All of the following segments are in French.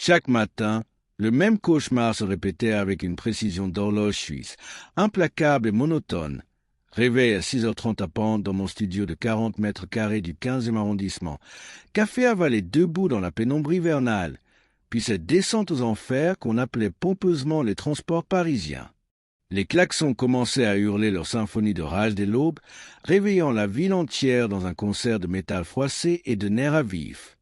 Chaque matin, le même cauchemar se répétait avec une précision d'horloge suisse, implacable et monotone. Réveil à 6h30 à Pente dans mon studio de 40 mètres carrés du 15e arrondissement. Café avalé debout dans la pénombre hivernale. Puis cette descente aux enfers qu'on appelait pompeusement les transports parisiens. Les klaxons commençaient à hurler leur symphonie de rage dès l'aube, réveillant la ville entière dans un concert de métal froissé et de nerfs à vif.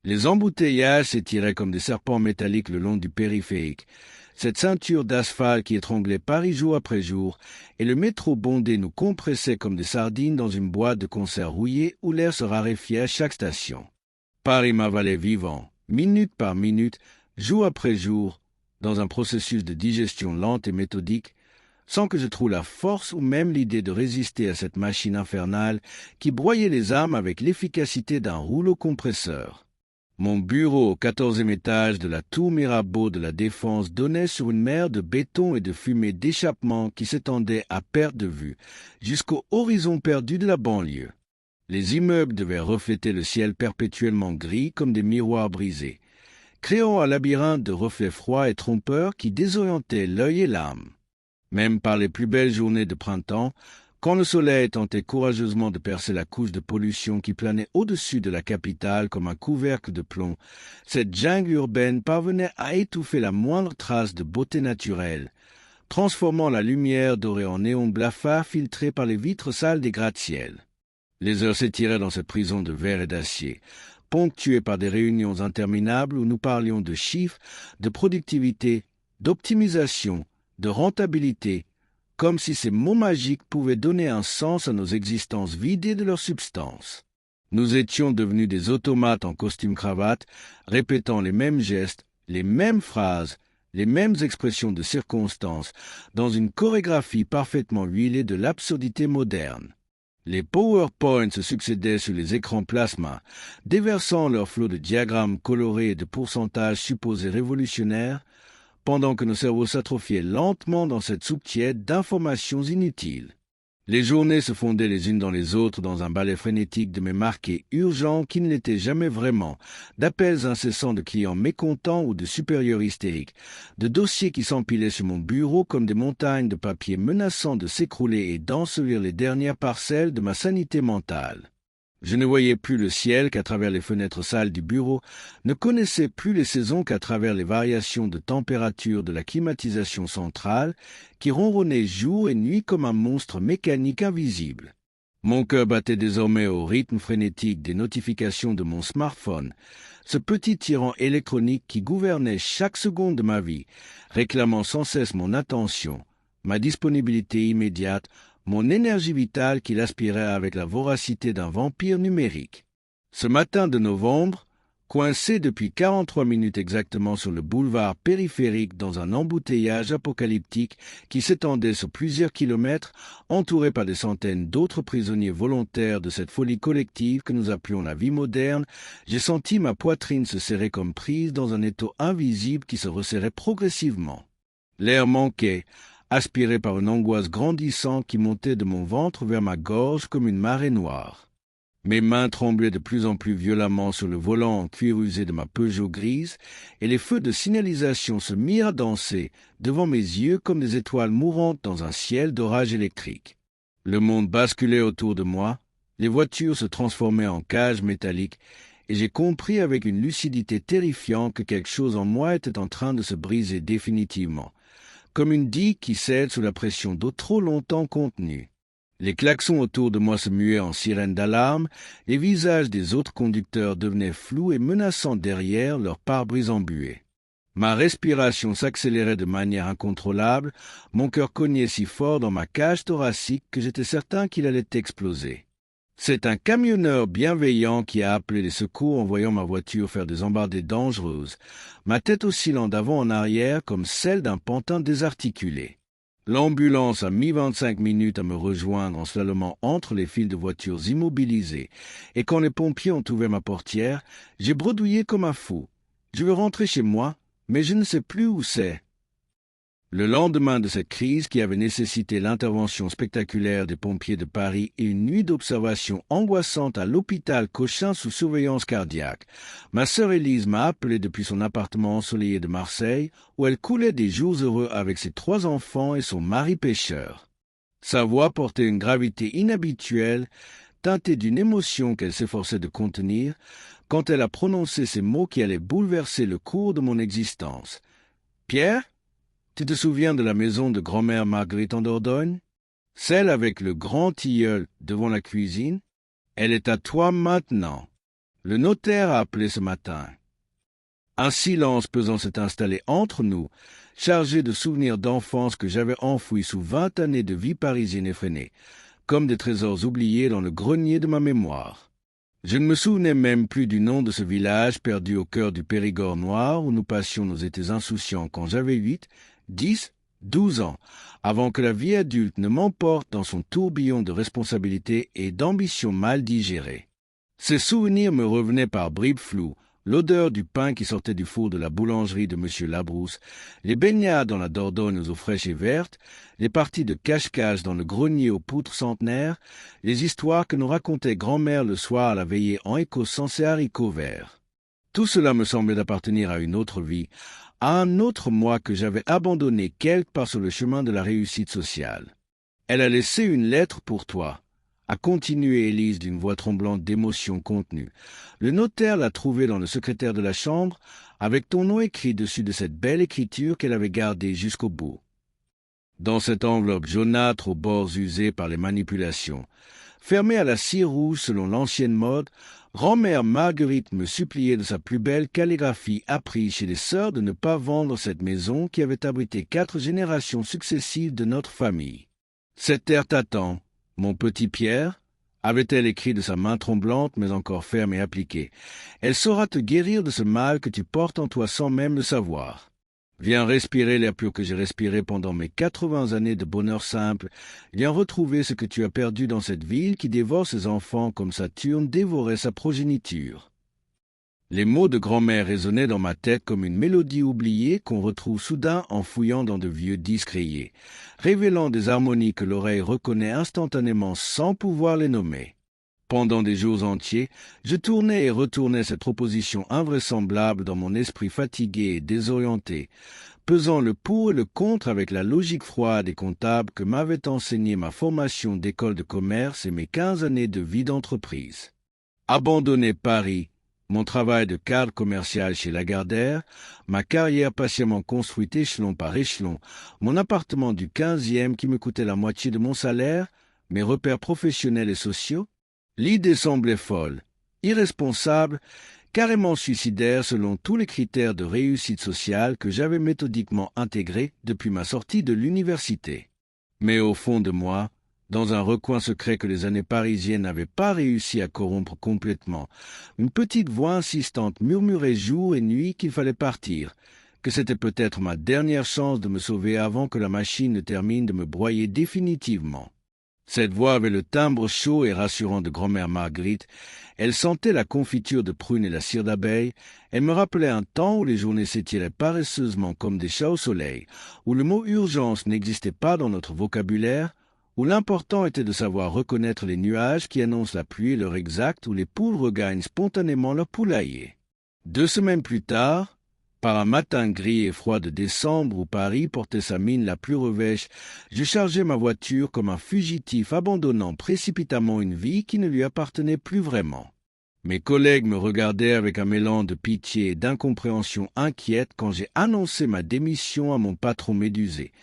Les embouteillages s'étiraient comme des serpents métalliques le long du périphérique, cette ceinture d'asphalte qui étranglait Paris jour après jour, et le métro bondé nous compressait comme des sardines dans une boîte de concert rouillée où l'air se raréfiait à chaque station. Paris m'avalait vivant, minute par minute, jour après jour, dans un processus de digestion lente et méthodique, sans que je trouve la force ou même l'idée de résister à cette machine infernale qui broyait les âmes avec l'efficacité d'un rouleau compresseur. Mon bureau au 14e étage de la tour Mirabeau de la Défense donnait sur une mer de béton et de fumée d'échappement qui s'étendait à perte de vue, jusqu'au horizon perdu de la banlieue. Les immeubles devaient refléter le ciel perpétuellement gris comme des miroirs brisés, créant un labyrinthe de reflets froids et trompeurs qui désorientaient l'œil et l'âme. Même par les plus belles journées de printemps, quand le soleil tentait courageusement de percer la couche de pollution qui planait au-dessus de la capitale comme un couvercle de plomb, cette jungle urbaine parvenait à étouffer la moindre trace de beauté naturelle, transformant la lumière dorée en néon blafard filtré par les vitres sales des gratte-ciel. Les heures s'étiraient dans cette prison de verre et d'acier, ponctuée par des réunions interminables où nous parlions de chiffres, de productivité, d'optimisation, de rentabilité, comme si ces mots magiques pouvaient donner un sens à nos existences vidées de leur substance. Nous étions devenus des automates en costume-cravate, répétant les mêmes gestes, les mêmes phrases, les mêmes expressions de circonstances, dans une chorégraphie parfaitement huilée de l'absurdité moderne. Les PowerPoints se succédaient sur les écrans plasma, déversant leur flot de diagrammes colorés et de pourcentages supposés révolutionnaires, pendant que nos cerveaux s'atrophiaient lentement dans cette soupe tiède d'informations inutiles. Les journées se fondaient les unes dans les autres dans un ballet frénétique de mes marqués urgents qui ne l'étaient jamais vraiment, d'appels incessants de clients mécontents ou de supérieurs hystériques, de dossiers qui s'empilaient sur mon bureau comme des montagnes de papier menaçant de s'écrouler et d'ensevelir les dernières parcelles de ma sanité mentale. Je ne voyais plus le ciel qu'à travers les fenêtres sales du bureau, ne connaissais plus les saisons qu'à travers les variations de température de la climatisation centrale, qui ronronnait jour et nuit comme un monstre mécanique invisible. Mon cœur battait désormais au rythme frénétique des notifications de mon smartphone, ce petit tyran électronique qui gouvernait chaque seconde de ma vie, réclamant sans cesse mon attention, ma disponibilité immédiate, mon énergie vitale qu'il aspirait avec la voracité d'un vampire numérique. Ce matin de novembre, coincé depuis 43 minutes exactement sur le boulevard périphérique dans un embouteillage apocalyptique qui s'étendait sur plusieurs kilomètres, entouré par des centaines d'autres prisonniers volontaires de cette folie collective que nous appelions la vie moderne, j'ai senti ma poitrine se serrer comme prise dans un étau invisible qui se resserrait progressivement. L'air manquait, aspiré par une angoisse grandissante qui montait de mon ventre vers ma gorge comme une marée noire. Mes mains tremblaient de plus en plus violemment sur le volant en cuir usé de ma Peugeot grise, et les feux de signalisation se mirent à danser devant mes yeux comme des étoiles mourantes dans un ciel d'orage électrique. Le monde basculait autour de moi, les voitures se transformaient en cages métalliques, et j'ai compris avec une lucidité terrifiante que quelque chose en moi était en train de se briser définitivement, comme une digue qui cède sous la pression d'eau trop longtemps contenue. Les klaxons autour de moi se muaient en sirènes d'alarme, les visages des autres conducteurs devenaient flous et menaçants derrière leurs pare-brise embués. Ma respiration s'accélérait de manière incontrôlable, mon cœur cognait si fort dans ma cage thoracique que j'étais certain qu'il allait exploser. C'est un camionneur bienveillant qui a appelé les secours en voyant ma voiture faire des embardées dangereuses, ma tête oscillant d'avant en arrière comme celle d'un pantin désarticulé. L'ambulance a mis 25 minutes à me rejoindre en slalomant entre les files de voitures immobilisées, et quand les pompiers ont ouvert ma portière, j'ai bredouillé comme un fou. Je veux rentrer chez moi, mais je ne sais plus où c'est. Le lendemain de cette crise qui avait nécessité l'intervention spectaculaire des pompiers de Paris et une nuit d'observation angoissante à l'hôpital Cochin sous surveillance cardiaque, ma sœur Élise m'a appelé depuis son appartement ensoleillé de Marseille, où elle coulait des jours heureux avec ses 3 enfants et son mari pêcheur. Sa voix portait une gravité inhabituelle, teintée d'une émotion qu'elle s'efforçait de contenir, quand elle a prononcé ces mots qui allaient bouleverser le cours de mon existence. « Pierre, tu te souviens de la maison de grand-mère Marguerite en Dordogne? Celle avec le grand tilleul devant la cuisine? Elle est à toi maintenant. Le notaire a appelé ce matin. » Un silence pesant s'est installé entre nous, chargé de souvenirs d'enfance que j'avais enfouis sous 20 années de vie parisienne effrénée, comme des trésors oubliés dans le grenier de ma mémoire. Je ne me souvenais même plus du nom de ce village perdu au cœur du Périgord noir où nous passions nos étés insouciants quand j'avais 8, 10, 12 ans, avant que la vie adulte ne m'emporte dans son tourbillon de responsabilités et d'ambitions mal digérées. Ces souvenirs me revenaient par bribes floues, l'odeur du pain qui sortait du four de la boulangerie de M. Labrousse, les baignades dans la Dordogne aux eaux fraîches et vertes, les parties de cache-cache dans le grenier aux poutres centenaires, les histoires que nous racontait grand-mère le soir à la veillée en Écosse sans ses haricots verts. Tout cela me semblait appartenir à une autre vie, à un autre moi que j'avais abandonné quelque part sur le chemin de la réussite sociale. Elle a laissé une lettre pour toi, a continué Élise d'une voix tremblante d'émotion contenue. Le notaire l'a trouvée dans le secrétaire de la chambre, avec ton nom écrit dessus de cette belle écriture qu'elle avait gardée jusqu'au bout. Dans cette enveloppe jaunâtre aux bords usés par les manipulations, fermée à la cire rouge selon l'ancienne mode, grand-mère Marguerite me suppliait de sa plus belle calligraphie apprise chez les sœurs de ne pas vendre cette maison qui avait abrité 4 générations successives de notre famille. Cette terre t'attend, mon petit Pierre, avait-elle écrit de sa main tremblante mais encore ferme et appliquée. Elle saura te guérir de ce mal que tu portes en toi sans même le savoir. Viens respirer l'air pur que j'ai respiré pendant mes 80 années de bonheur simple. Viens retrouver ce que tu as perdu dans cette ville qui dévore ses enfants comme Saturne dévorait sa progéniture. Les mots de grand-mère résonnaient dans ma tête comme une mélodie oubliée qu'on retrouve soudain en fouillant dans de vieux disques rayés, révélant des harmonies que l'oreille reconnaît instantanément sans pouvoir les nommer. Pendant des jours entiers, je tournais et retournais cette proposition invraisemblable dans mon esprit fatigué et désorienté, pesant le pour et le contre avec la logique froide et comptable que m'avait enseigné ma formation d'école de commerce et mes 15 années de vie d'entreprise. Abandonner Paris, mon travail de cadre commercial chez Lagardère, ma carrière patiemment construite échelon par échelon, mon appartement du 15e qui me coûtait la moitié de mon salaire, mes repères professionnels et sociaux, l'idée semblait folle, irresponsable, carrément suicidaire selon tous les critères de réussite sociale que j'avais méthodiquement intégrés depuis ma sortie de l'université. Mais au fond de moi, dans un recoin secret que les années parisiennes n'avaient pas réussi à corrompre complètement, une petite voix insistante murmurait jour et nuit qu'il fallait partir, que c'était peut-être ma dernière chance de me sauver avant que la machine ne termine de me broyer définitivement. Cette voix avait le timbre chaud et rassurant de grand-mère Marguerite. Elle sentait la confiture de prunes et la cire d'abeille. Elle me rappelait un temps où les journées s'étiraient paresseusement comme des chats au soleil, où le mot urgence n'existait pas dans notre vocabulaire, où l'important était de savoir reconnaître les nuages qui annoncent la pluie et l'heure exacte où les poules regagnent spontanément leur poulailler. 2 semaines plus tard, par un matin gris et froid de décembre où Paris portait sa mine la plus revêche, je chargeais ma voiture comme un fugitif abandonnant précipitamment une vie qui ne lui appartenait plus vraiment. Mes collègues me regardaient avec un mélange de pitié et d'incompréhension inquiète quand j'ai annoncé ma démission à mon patron médusé,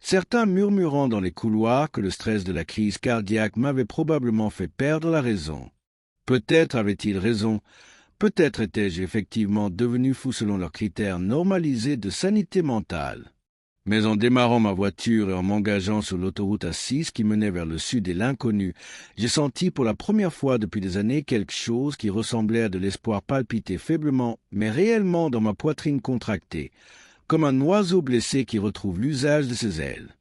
certains murmurant dans les couloirs que le stress de la crise cardiaque m'avait probablement fait perdre la raison. Peut-être avaient-ils raison. Peut-être étais-je effectivement devenu fou selon leurs critères normalisés de sanité mentale. Mais en démarrant ma voiture et en m'engageant sur l'autoroute A6 qui menait vers le sud et l'inconnu, j'ai senti pour la première fois depuis des années quelque chose qui ressemblait à de l'espoir palpiter faiblement, mais réellement dans ma poitrine contractée, comme un oiseau blessé qui retrouve l'usage de ses ailes.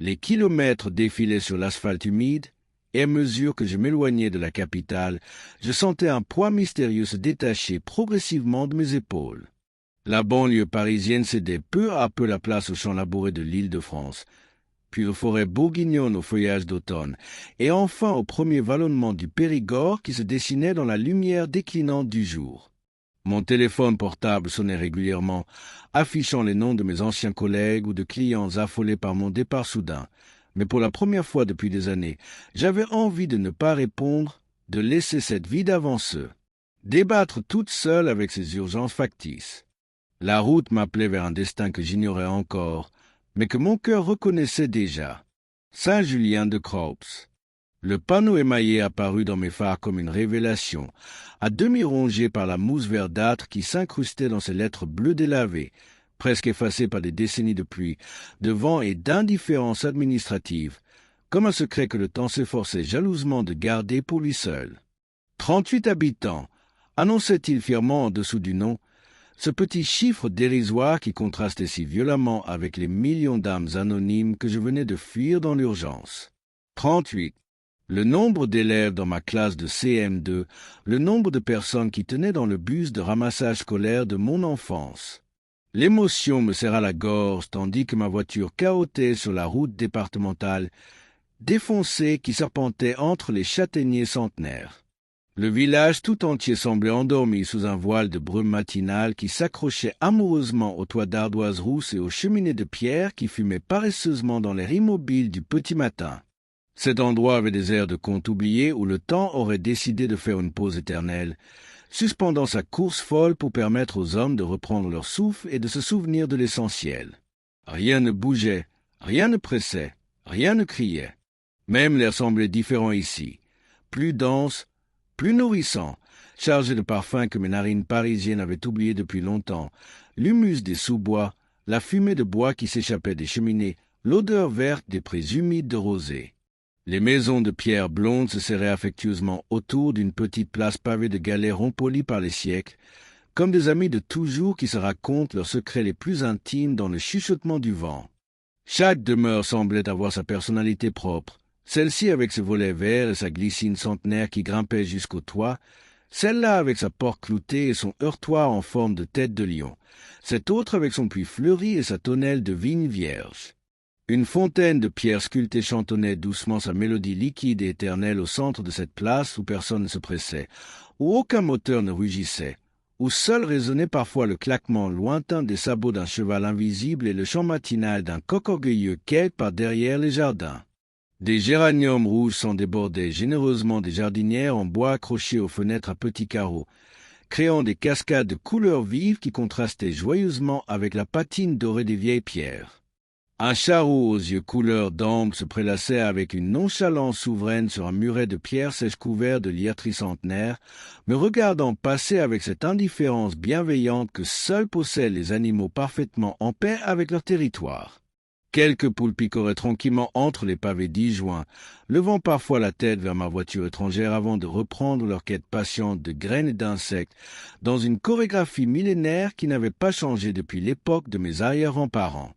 Les kilomètres défilaient sur l'asphalte humide, et à mesure que je m'éloignais de la capitale, je sentais un poids mystérieux se détacher progressivement de mes épaules. La banlieue parisienne cédait peu à peu la place aux champs labourés de l'Île-de-France, puis aux forêts bourguignonnes au feuillage d'automne, et enfin au premier vallonnement du Périgord qui se dessinait dans la lumière déclinante du jour. Mon téléphone portable sonnait régulièrement, affichant les noms de mes anciens collègues ou de clients affolés par mon départ soudain. Mais pour la première fois depuis des années, j'avais envie de ne pas répondre, de laisser cette vie d'avanceux, débattre toute seule avec ces urgences factices. La route m'appelait vers un destin que j'ignorais encore, mais que mon cœur reconnaissait déjà. Saint-Julien de Crops. Le panneau émaillé apparut dans mes phares comme une révélation, à demi rongé par la mousse verdâtre qui s'incrustait dans ces lettres bleues délavées, presque effacées par des décennies de pluie, de vent et d'indifférence administrative, comme un secret que le temps s'efforçait jalousement de garder pour lui seul. 38 habitants, annonçait-il fièrement en dessous du nom, ce petit chiffre dérisoire qui contrastait si violemment avec les millions d'âmes anonymes que je venais de fuir dans l'urgence. 38. Le nombre d'élèves dans ma classe de CM2, le nombre de personnes qui tenaient dans le bus de ramassage scolaire de mon enfance. L'émotion me serra la gorge tandis que ma voiture cahotait sur la route départementale, défoncée qui serpentait entre les châtaigniers centenaires. Le village tout entier semblait endormi sous un voile de brume matinale qui s'accrochait amoureusement aux toits d'ardoises rousses et aux cheminées de pierre qui fumaient paresseusement dans l'air immobile du petit matin. Cet endroit avait des airs de conte oublié où le temps aurait décidé de faire une pause éternelle, suspendant sa course folle pour permettre aux hommes de reprendre leur souffle et de se souvenir de l'essentiel. Rien ne bougeait, rien ne pressait, rien ne criait. Même l'air semblait différent ici, plus dense, plus nourrissant, chargé de parfums que mes narines parisiennes avaient oubliés depuis longtemps, l'humus des sous-bois, la fumée de bois qui s'échappait des cheminées, l'odeur verte des prés humides de rosée. Les maisons de pierre blonde se serraient affectueusement autour d'une petite place pavée de galets rompolis par les siècles, comme des amis de toujours qui se racontent leurs secrets les plus intimes dans le chuchotement du vent. Chaque demeure semblait avoir sa personnalité propre, celle-ci avec ses volets verts et sa glycine centenaire qui grimpait jusqu'au toit, celle-là avec sa porte cloutée et son heurtoir en forme de tête de lion, cette autre avec son puits fleuri et sa tonnelle de vigne vierge. Une fontaine de pierre sculptée chantonnait doucement sa mélodie liquide et éternelle au centre de cette place où personne ne se pressait, où aucun moteur ne rugissait, où seul résonnait parfois le claquement lointain des sabots d'un cheval invisible et le chant matinal d'un coq orgueilleux quête par derrière les jardins. Des géraniums rouges s'en débordaient généreusement des jardinières en bois accrochées aux fenêtres à petits carreaux, créant des cascades de couleurs vives qui contrastaient joyeusement avec la patine dorée des vieilles pierres. Un charreau aux yeux couleur d'ambre se prélassait avec une nonchalance souveraine sur un muret de pierre sèche couvert de lierre tricentenaire, me regardant passer avec cette indifférence bienveillante que seuls possèdent les animaux parfaitement en paix avec leur territoire. Quelques poules picoraient tranquillement entre les pavés disjoints, levant parfois la tête vers ma voiture étrangère avant de reprendre leur quête patiente de graines et d'insectes, dans une chorégraphie millénaire qui n'avait pas changé depuis l'époque de mes arrière-grands-parents.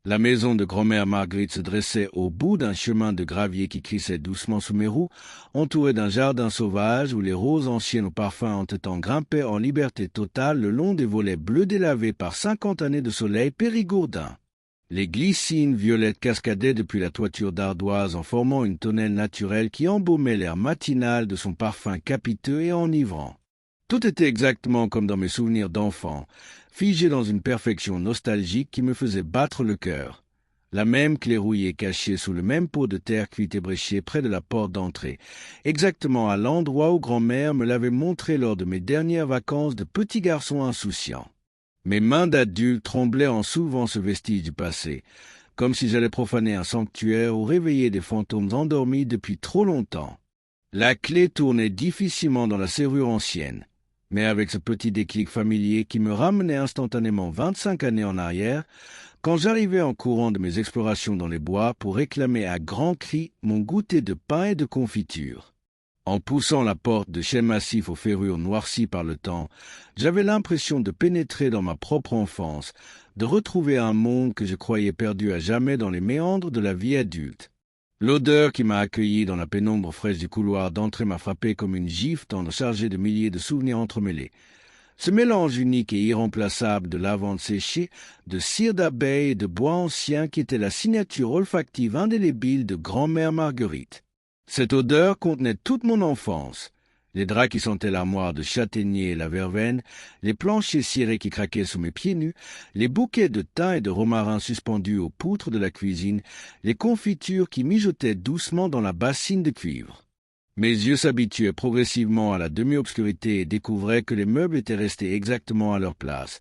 La maison de grand-mère Marguerite se dressait au bout d'un chemin de gravier qui crissait doucement sous mes roues, entouré d'un jardin sauvage où les roses anciennes au parfum entêtant grimpaient en liberté totale le long des volets bleus délavés par 50 années de soleil périgourdin. Les glycines violettes cascadaient depuis la toiture d'ardoise en formant une tonnelle naturelle qui embaumait l'air matinal de son parfum capiteux et enivrant. Tout était exactement comme dans mes souvenirs d'enfant, figé dans une perfection nostalgique qui me faisait battre le cœur. La même clé rouillée cachée sous le même pot de terre cuite et bréchée près de la porte d'entrée, exactement à l'endroit où grand-mère me l'avait montré lors de mes dernières vacances de petit garçon insouciant. Mes mains d'adulte tremblaient en soulevant ce vestige du passé, comme si j'allais profaner un sanctuaire ou réveiller des fantômes endormis depuis trop longtemps. La clé tournait difficilement dans la serrure ancienne, mais avec ce petit déclic familier qui me ramenait instantanément 25 années en arrière, quand j'arrivais en courant de mes explorations dans les bois pour réclamer à grands cris mon goûter de pain et de confiture. En poussant la porte de chêne massif aux ferrures noircies par le temps, j'avais l'impression de pénétrer dans ma propre enfance, de retrouver un monde que je croyais perdu à jamais dans les méandres de la vie adulte. L'odeur qui m'a accueilli dans la pénombre fraîche du couloir d'entrée m'a frappé comme une gifle chargée de milliers de souvenirs entremêlés. Ce mélange unique et irremplaçable de lavande séchée, de cire d'abeille et de bois ancien qui était la signature olfactive indélébile de grand-mère Marguerite. Cette odeur contenait toute mon enfance. Les draps qui sentaient l'armoire de châtaignier et la verveine, les planchers cirés qui craquaient sous mes pieds nus, les bouquets de thym et de romarin suspendus aux poutres de la cuisine, les confitures qui mijotaient doucement dans la bassine de cuivre. Mes yeux s'habituaient progressivement à la demi-obscurité et découvraient que les meubles étaient restés exactement à leur place,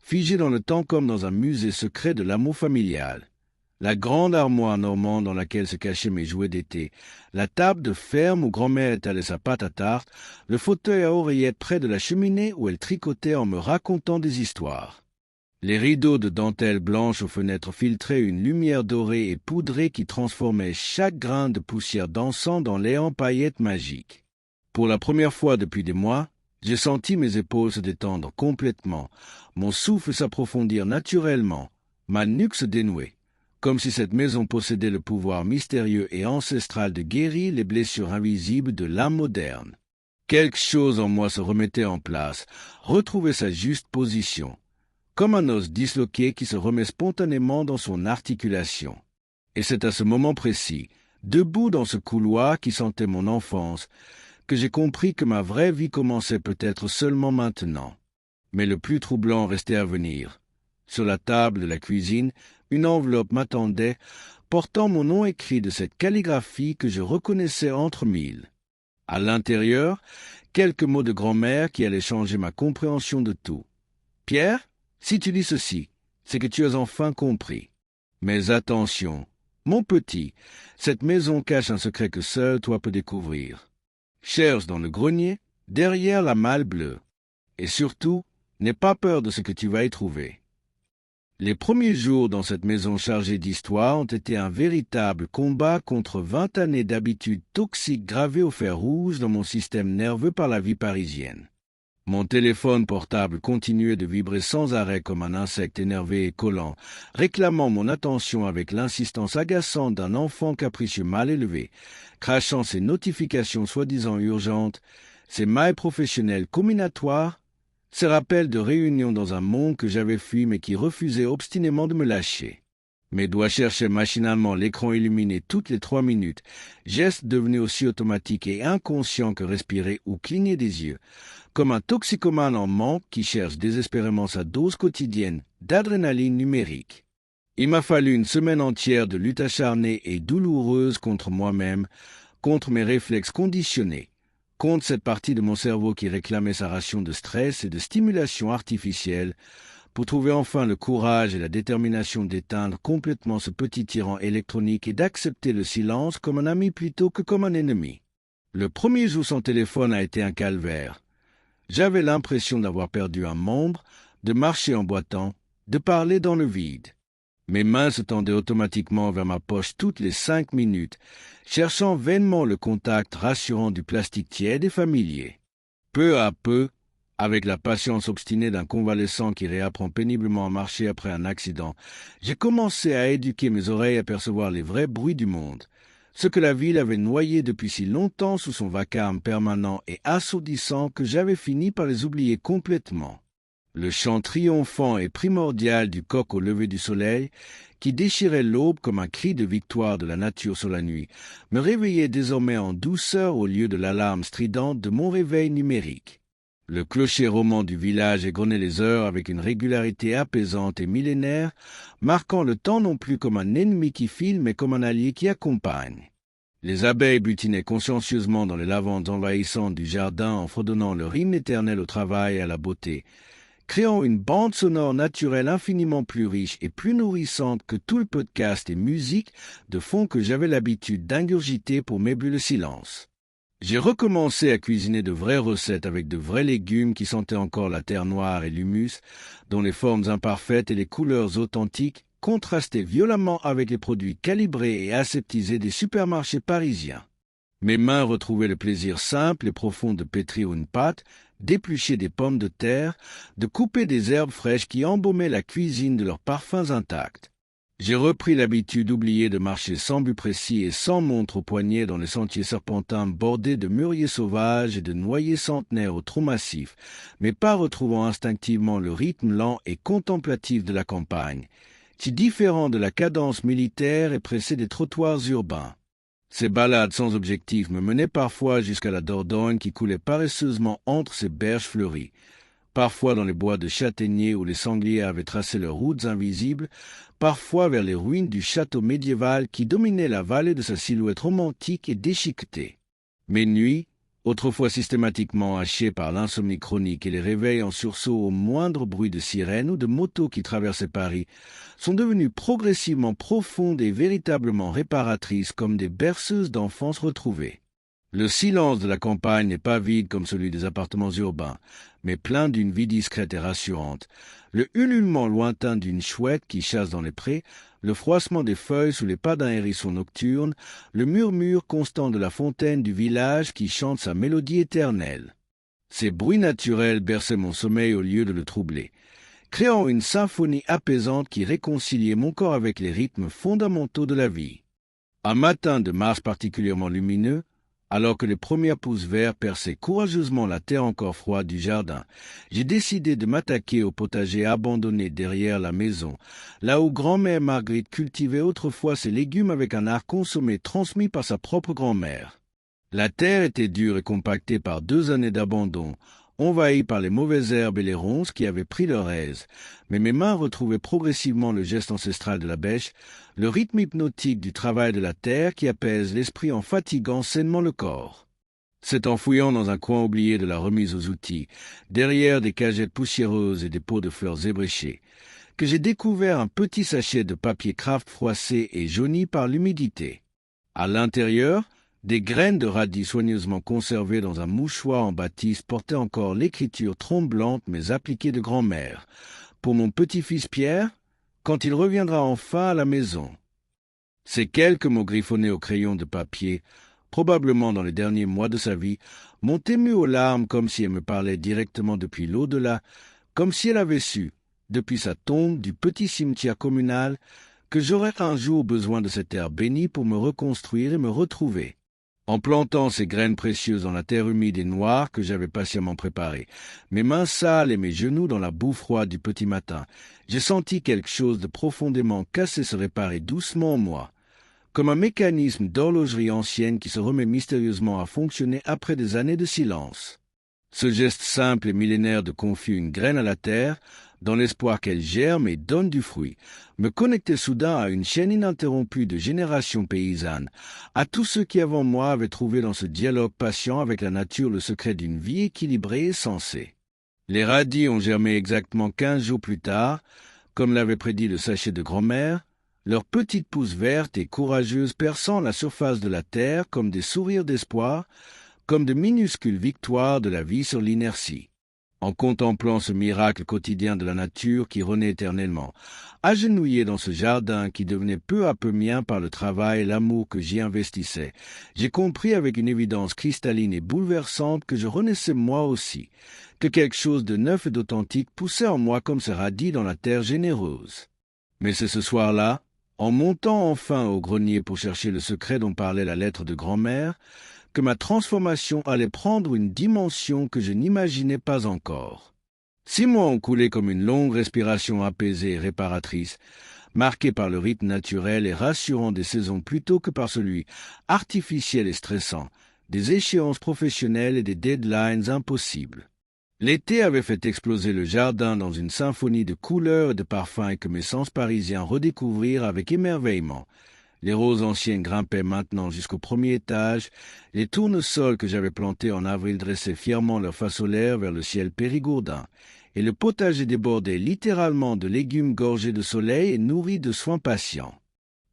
figés dans le temps comme dans un musée secret de l'amour familial. La grande armoire normande dans laquelle se cachaient mes jouets d'été, la table de ferme où grand-mère étalait sa pâte à tarte, le fauteuil à oreillettes près de la cheminée où elle tricotait en me racontant des histoires. Les rideaux de dentelle blanche aux fenêtres filtraient une lumière dorée et poudrée qui transformait chaque grain de poussière d'encens dans l'élan paillettes magiques. Pour la première fois depuis des mois, j'ai senti mes épaules se détendre complètement, mon souffle s'approfondir naturellement, ma nuque se dénouer, comme si cette maison possédait le pouvoir mystérieux et ancestral de guérir les blessures invisibles de l'âme moderne. Quelque chose en moi se remettait en place, retrouvait sa juste position, comme un os disloqué qui se remet spontanément dans son articulation. Et c'est à ce moment précis, debout dans ce couloir qui sentait mon enfance, que j'ai compris que ma vraie vie commençait peut-être seulement maintenant. Mais le plus troublant restait à venir. Sur la table de la cuisine, une enveloppe m'attendait, portant mon nom écrit de cette calligraphie que je reconnaissais entre mille. À l'intérieur, quelques mots de grand-mère qui allaient changer ma compréhension de tout. « Pierre, si tu lis ceci, c'est que tu as enfin compris. Mais attention, mon petit, cette maison cache un secret que seul toi peux découvrir. Cherche dans le grenier, derrière la malle bleue. Et surtout, n'aie pas peur de ce que tu vas y trouver. » Les premiers jours dans cette maison chargée d'histoire ont été un véritable combat contre 20 années d'habitudes toxiques gravées au fer rouge dans mon système nerveux par la vie parisienne. Mon téléphone portable continuait de vibrer sans arrêt comme un insecte énervé et collant, réclamant mon attention avec l'insistance agaçante d'un enfant capricieux mal élevé, crachant ses notifications soi-disant urgentes, ses mails professionnels combinatoires, ces rappels de réunion dans un monde que j'avais fui mais qui refusait obstinément de me lâcher. Mes doigts cherchaient machinalement l'écran illuminé toutes les 3 minutes, geste devenu aussi automatique et inconscient que respirer ou cligner des yeux, comme un toxicomane en manque qui cherche désespérément sa dose quotidienne d'adrénaline numérique. Il m'a fallu une semaine entière de lutte acharnée et douloureuse contre moi-même, contre mes réflexes conditionnés, contre cette partie de mon cerveau qui réclamait sa ration de stress et de stimulation artificielle, pour trouver enfin le courage et la détermination d'éteindre complètement ce petit tyran électronique et d'accepter le silence comme un ami plutôt que comme un ennemi. Le premier jour sans téléphone a été un calvaire. J'avais l'impression d'avoir perdu un membre, de marcher en boitant, de parler dans le vide. Mes mains se tendaient automatiquement vers ma poche toutes les 5 minutes, cherchant vainement le contact rassurant du plastique tiède et familier. Peu à peu, avec la patience obstinée d'un convalescent qui réapprend péniblement à marcher après un accident, j'ai commencé à éduquer mes oreilles à percevoir les vrais bruits du monde, ce que la ville avait noyé depuis si longtemps sous son vacarme permanent et assourdissant que j'avais fini par les oublier complètement. Le chant triomphant et primordial du coq au lever du soleil, qui déchirait l'aube comme un cri de victoire de la nature sur la nuit, me réveillait désormais en douceur au lieu de l'alarme stridente de mon réveil numérique. Le clocher roman du village égrenait les heures avec une régularité apaisante et millénaire, marquant le temps non plus comme un ennemi qui file, mais comme un allié qui accompagne. Les abeilles butinaient consciencieusement dans les lavandes envahissantes du jardin en fredonnant leur hymne éternel au travail et à la beauté, créant une bande sonore naturelle infiniment plus riche et plus nourrissante que tout le podcast et musique de fond que j'avais l'habitude d'ingurgiter pour meubler le silence. J'ai recommencé à cuisiner de vraies recettes avec de vrais légumes qui sentaient encore la terre noire et l'humus, dont les formes imparfaites et les couleurs authentiques contrastaient violemment avec les produits calibrés et aseptisés des supermarchés parisiens. Mes mains retrouvaient le plaisir simple et profond de pétrir une pâte, d'éplucher des pommes de terre, de couper des herbes fraîches qui embaumaient la cuisine de leurs parfums intacts. J'ai repris l'habitude oubliée de marcher sans but précis et sans montre au poignet dans les sentiers serpentins bordés de mûriers sauvages et de noyers centenaires au tronc massif, mais pas retrouvant instinctivement le rythme lent et contemplatif de la campagne, si différent de la cadence militaire et pressée des trottoirs urbains. Ces balades sans objectif me menaient parfois jusqu'à la Dordogne qui coulait paresseusement entre ces berges fleuries, parfois dans les bois de châtaigniers où les sangliers avaient tracé leurs routes invisibles, parfois vers les ruines du château médiéval qui dominait la vallée de sa silhouette romantique et déchiquetée. Mes nuits, autrefois systématiquement hachées par l'insomnie chronique et les réveils en sursaut au moindre bruit de sirène ou de moto qui traversait Paris, sont devenues progressivement profondes et véritablement réparatrices comme des berceuses d'enfance retrouvées. Le silence de la campagne n'est pas vide comme celui des appartements urbains, mais plein d'une vie discrète et rassurante. Le ululement lointain d'une chouette qui chasse dans les prés, le froissement des feuilles sous les pas d'un hérisson nocturne, le murmure constant de la fontaine du village qui chante sa mélodie éternelle. Ces bruits naturels berçaient mon sommeil au lieu de le troubler, créant une symphonie apaisante qui réconciliait mon corps avec les rythmes fondamentaux de la vie. Un matin de mars particulièrement lumineux, alors que les premières pousses vertes perçaient courageusement la terre encore froide du jardin, j'ai décidé de m'attaquer au potager abandonné derrière la maison, là où grand-mère Marguerite cultivait autrefois ses légumes avec un art consommé transmis par sa propre grand-mère. La terre était dure et compactée par 2 années d'abandon, envahie par les mauvaises herbes et les ronces qui avaient pris leur aise, mais mes mains retrouvaient progressivement le geste ancestral de la bêche, le rythme hypnotique du travail de la terre qui apaise l'esprit en fatiguant sainement le corps. C'est en fouillant dans un coin oublié de la remise aux outils, derrière des cagettes poussiéreuses et des pots de fleurs ébréchés, que j'ai découvert un petit sachet de papier craft froissé et jauni par l'humidité. À l'intérieur, des graines de radis soigneusement conservées dans un mouchoir en bâtisse portaient encore l'écriture tremblante mais appliquée de grand-mère. Pour mon petit-fils Pierre, quand il reviendra enfin à la maison. Ces quelques mots griffonnés au crayon de papier, probablement dans les derniers mois de sa vie, m'ont ému aux larmes comme si elle me parlait directement depuis l'au-delà, comme si elle avait su, depuis sa tombe du petit cimetière communal, que j'aurais un jour besoin de cette terre bénie pour me reconstruire et me retrouver. En plantant ces graines précieuses dans la terre humide et noire que j'avais patiemment préparée, mes mains sales et mes genoux dans la boue froide du petit matin, j'ai senti quelque chose de profondément cassé se réparer doucement en moi, comme un mécanisme d'horlogerie ancienne qui se remet mystérieusement à fonctionner après des années de silence. Ce geste simple et millénaire de confier une graine à la terre, dans l'espoir qu'elle germe et donne du fruit, me connectait soudain à une chaîne ininterrompue de générations paysannes, à tous ceux qui avant moi avaient trouvé dans ce dialogue patient avec la nature le secret d'une vie équilibrée et sensée. Les radis ont germé exactement 15 jours plus tard, comme l'avait prédit le sachet de grand-mère, leurs petites pousses vertes et courageuses perçant la surface de la terre comme des sourires d'espoir, comme de minuscules victoires de la vie sur l'inertie. En contemplant ce miracle quotidien de la nature qui renaît éternellement, agenouillé dans ce jardin qui devenait peu à peu mien par le travail et l'amour que j'y investissais, j'ai compris avec une évidence cristalline et bouleversante que je renaissais moi aussi, que quelque chose de neuf et d'authentique poussait en moi comme ce radis dans la terre généreuse. Mais c'est ce soir-là, en montant enfin au grenier pour chercher le secret dont parlait la lettre de grand-mère, que ma transformation allait prendre une dimension que je n'imaginais pas encore. 6 mois ont coulé comme une longue respiration apaisée et réparatrice, marquée par le rythme naturel et rassurant des saisons plutôt que par celui artificiel et stressant, des échéances professionnelles et des deadlines impossibles. L'été avait fait exploser le jardin dans une symphonie de couleurs et de parfums que mes sens parisiens redécouvrirent avec émerveillement. Les roses anciennes grimpaient maintenant jusqu'au premier étage, les tournesols que j'avais plantés en avril dressaient fièrement leur face solaire vers le ciel périgourdin, et le potager débordait littéralement de légumes gorgés de soleil et nourris de soins patients.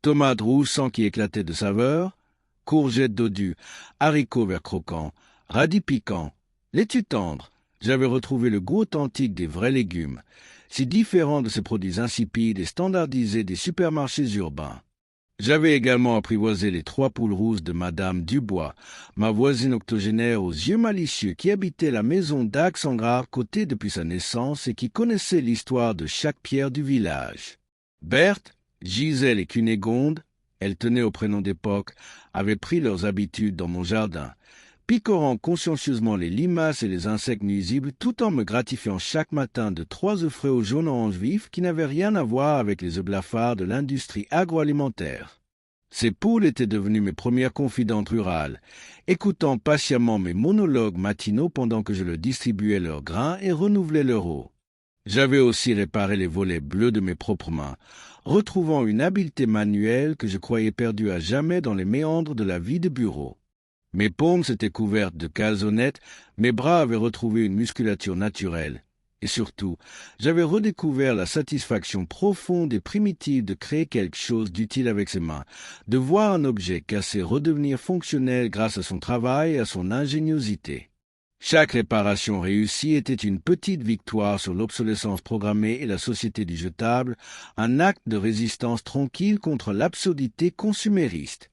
Tomates rouges sans qui éclataient de saveur, courgettes dodues, haricots verts croquants, radis piquants, laitues tendres. J'avais retrouvé le goût authentique des vrais légumes, si différents de ces produits insipides et standardisés des supermarchés urbains. J'avais également apprivoisé les 3 poules rousses de Madame Dubois, ma voisine octogénaire aux yeux malicieux qui habitait la maison d'Axe en côté depuis sa naissance et qui connaissait l'histoire de chaque pierre du village. Berthe, Gisèle et Cunégonde, elles tenaient au prénom d'époque, avaient pris leurs habitudes dans mon jardin, picorant consciencieusement les limaces et les insectes nuisibles tout en me gratifiant chaque matin de 3 œufs frais au jaune orange vif qui n'avaient rien à voir avec les œufs blafards de l'industrie agroalimentaire. Ces poules étaient devenues mes premières confidentes rurales, écoutant patiemment mes monologues matinaux pendant que je leur distribuais leurs grains et renouvelais leur eau. J'avais aussi réparé les volets bleus de mes propres mains, retrouvant une habileté manuelle que je croyais perdue à jamais dans les méandres de la vie de bureau. Mes paumes s'étaient couvertes de calzonettes, mes bras avaient retrouvé une musculature naturelle. Et surtout, j'avais redécouvert la satisfaction profonde et primitive de créer quelque chose d'utile avec ses mains, de voir un objet cassé redevenir fonctionnel grâce à son travail et à son ingéniosité. Chaque réparation réussie était une petite victoire sur l'obsolescence programmée et la société du jetable, un acte de résistance tranquille contre l'absurdité consumériste.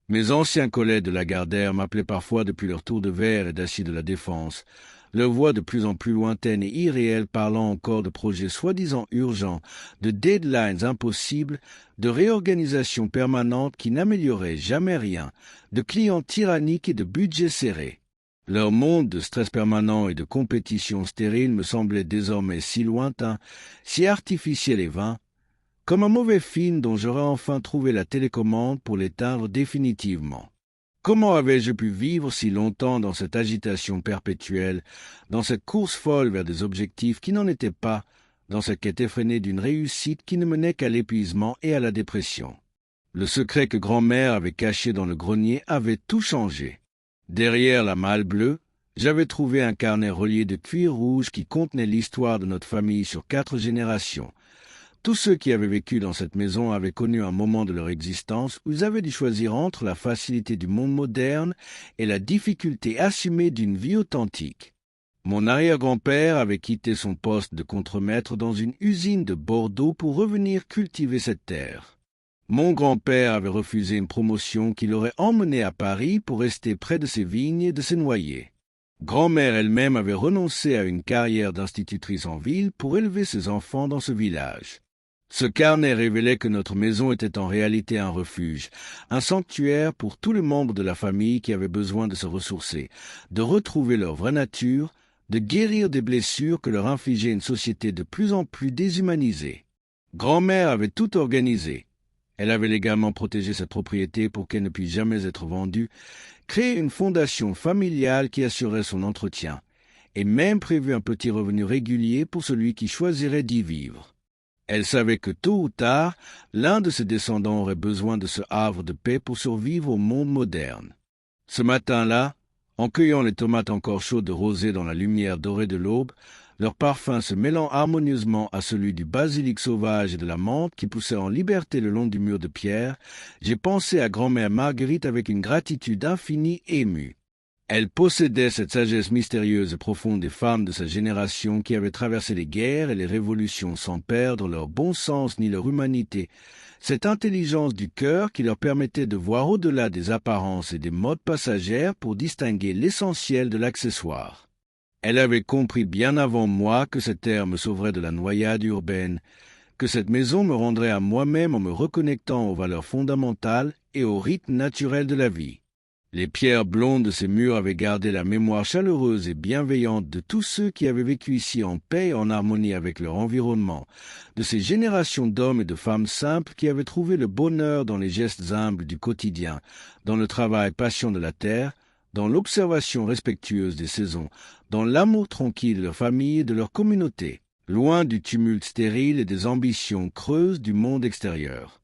Mes anciens collègues de Lagardère m'appelaient parfois depuis leur tour de verre et d'acier de la Défense, leur voix de plus en plus lointaine et irréelle parlant encore de projets soi-disant urgents, de deadlines impossibles, de réorganisations permanentes qui n'amélioraient jamais rien, de clients tyranniques et de budgets serrés. Leur monde de stress permanent et de compétition stérile me semblait désormais si lointain, si artificiel et vain, comme un mauvais film dont j'aurais enfin trouvé la télécommande pour l'éteindre définitivement. Comment avais-je pu vivre si longtemps dans cette agitation perpétuelle, dans cette course folle vers des objectifs qui n'en étaient pas, dans cette quête effrénée d'une réussite qui ne menait qu'à l'épuisement et à la dépression? Le secret que grand-mère avait caché dans le grenier avait tout changé. Derrière la malle bleue, j'avais trouvé un carnet relié de cuir rouge qui contenait l'histoire de notre famille sur 4 générations. Tous ceux qui avaient vécu dans cette maison avaient connu un moment de leur existence où ils avaient dû choisir entre la facilité du monde moderne et la difficulté assumée d'une vie authentique. Mon arrière-grand-père avait quitté son poste de contremaître dans une usine de Bordeaux pour revenir cultiver cette terre. Mon grand-père avait refusé une promotion qui l'aurait emmené à Paris pour rester près de ses vignes et de ses noyers. Grand-mère elle-même avait renoncé à une carrière d'institutrice en ville pour élever ses enfants dans ce village. Ce carnet révélait que notre maison était en réalité un refuge, un sanctuaire pour tous les membres de la famille qui avaient besoin de se ressourcer, de retrouver leur vraie nature, de guérir des blessures que leur infligeait une société de plus en plus déshumanisée. Grand-mère avait tout organisé. Elle avait légalement protégé cette propriété pour qu'elle ne puisse jamais être vendue, créé une fondation familiale qui assurait son entretien, et même prévu un petit revenu régulier pour celui qui choisirait d'y vivre. Elle savait que tôt ou tard, l'un de ses descendants aurait besoin de ce havre de paix pour survivre au monde moderne. Ce matin-là, en cueillant les tomates encore chaudes de rosée dans la lumière dorée de l'aube, leur parfum se mêlant harmonieusement à celui du basilic sauvage et de la menthe qui poussait en liberté le long du mur de pierre, j'ai pensé à grand-mère Marguerite avec une gratitude infinie émue. Elle possédait cette sagesse mystérieuse et profonde des femmes de sa génération qui avaient traversé les guerres et les révolutions sans perdre leur bon sens ni leur humanité, cette intelligence du cœur qui leur permettait de voir au-delà des apparences et des modes passagères pour distinguer l'essentiel de l'accessoire. Elle avait compris bien avant moi que cette terre me sauverait de la noyade urbaine, que cette maison me rendrait à moi-même en me reconnectant aux valeurs fondamentales et au rythme naturel de la vie. Les pierres blondes de ces murs avaient gardé la mémoire chaleureuse et bienveillante de tous ceux qui avaient vécu ici en paix et en harmonie avec leur environnement, de ces générations d'hommes et de femmes simples qui avaient trouvé le bonheur dans les gestes humbles du quotidien, dans le travail patient de la terre, dans l'observation respectueuse des saisons, dans l'amour tranquille de leur famille et de leur communauté, loin du tumulte stérile et des ambitions creuses du monde extérieur.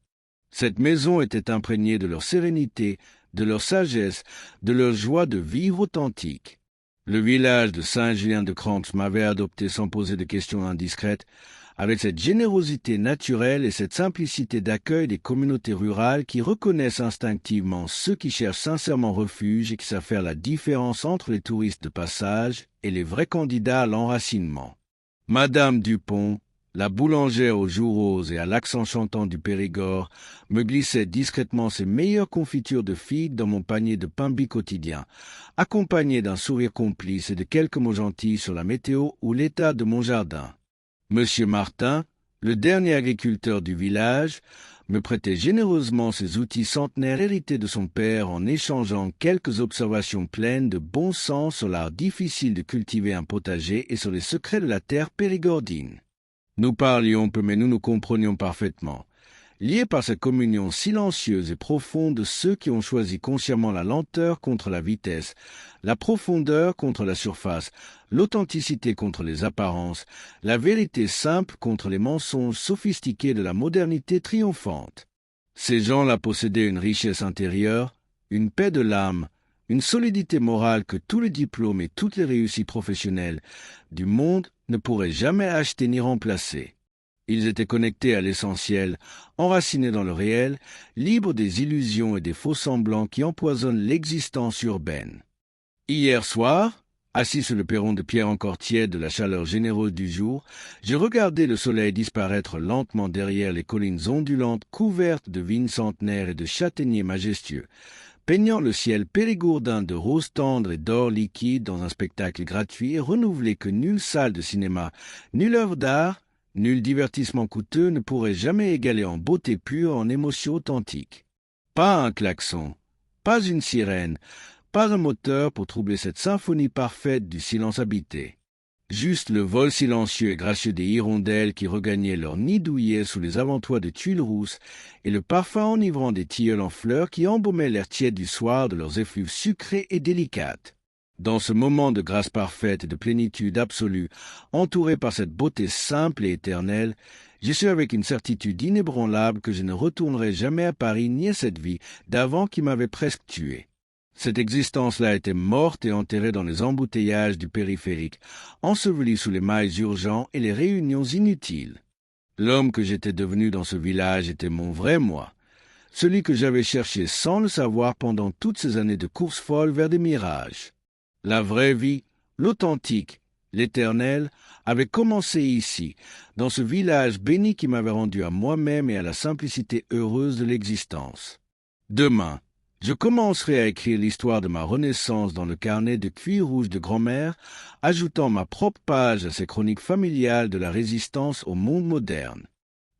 Cette maison était imprégnée de leur sérénité, de leur sagesse, de leur joie de vivre authentique. Le village de Saint-Julien-de-Crans m'avait adopté sans poser de questions indiscrètes, avec cette générosité naturelle et cette simplicité d'accueil des communautés rurales qui reconnaissent instinctivement ceux qui cherchent sincèrement refuge et qui savent faire la différence entre les touristes de passage et les vrais candidats à l'enracinement. Madame Dupont, la boulangère aux joues roses et à l'accent chantant du Périgord, me glissait discrètement ses meilleures confitures de figues dans mon panier de pain-bis quotidien, accompagné d'un sourire complice et de quelques mots gentils sur la météo ou l'état de mon jardin. Monsieur Martin, le dernier agriculteur du village, me prêtait généreusement ses outils centenaires hérités de son père en échangeant quelques observations pleines de bon sens sur l'art difficile de cultiver un potager et sur les secrets de la terre périgordine. Nous parlions peu mais nous nous comprenions parfaitement. Liés par cette communion silencieuse et profonde de ceux qui ont choisi consciemment la lenteur contre la vitesse, la profondeur contre la surface, l'authenticité contre les apparences, la vérité simple contre les mensonges sophistiqués de la modernité triomphante. Ces gens-là possédaient une richesse intérieure, une paix de l'âme, une solidité morale que tous les diplômes et toutes les réussites professionnelles du monde ne pourraient jamais acheter ni remplacer. Ils étaient connectés à l'essentiel, enracinés dans le réel, libres des illusions et des faux-semblants qui empoisonnent l'existence urbaine. Hier soir, assis sur le perron de pierre encore tiède de la chaleur généreuse du jour, j'ai regardé le soleil disparaître lentement derrière les collines ondulantes couvertes de vignes centenaires et de châtaigniers majestueux, peignant le ciel périgourdin de roses tendres et d'or liquide dans un spectacle gratuit et renouvelé que nulle salle de cinéma, nulle œuvre d'art, nul divertissement coûteux ne pourrait jamais égaler en beauté pure, en émotion authentique. Pas un klaxon, pas une sirène, pas un moteur pour troubler cette symphonie parfaite du silence habité. Juste le vol silencieux et gracieux des hirondelles qui regagnaient leur nid douillet sous les avant-toits de tuiles rousses et le parfum enivrant des tilleuls en fleurs qui embaumaient l'air tiède du soir de leurs effluves sucrées et délicates. Dans ce moment de grâce parfaite et de plénitude absolue, entouré par cette beauté simple et éternelle, j'ai su avec une certitude inébranlable que je ne retournerai jamais à Paris ni à cette vie d'avant qui m'avait presque tué. Cette existence-là était morte et enterrée dans les embouteillages du périphérique, ensevelie sous les mails urgents et les réunions inutiles. L'homme que j'étais devenu dans ce village était mon vrai moi, celui que j'avais cherché sans le savoir pendant toutes ces années de course folle vers des mirages. La vraie vie, l'authentique, l'éternel, avait commencé ici, dans ce village béni qui m'avait rendu à moi-même et à la simplicité heureuse de l'existence. Demain, je commencerai à écrire l'histoire de ma renaissance dans le carnet de cuir rouge de grand-mère, ajoutant ma propre page à ces chroniques familiales de la résistance au monde moderne.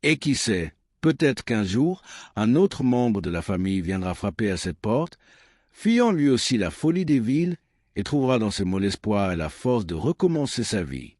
Et qui sait, peut-être qu'un jour, un autre membre de la famille viendra frapper à cette porte, fuyant lui aussi la folie des villes, et trouvera dans ce mots l'espoir et la force de recommencer sa vie.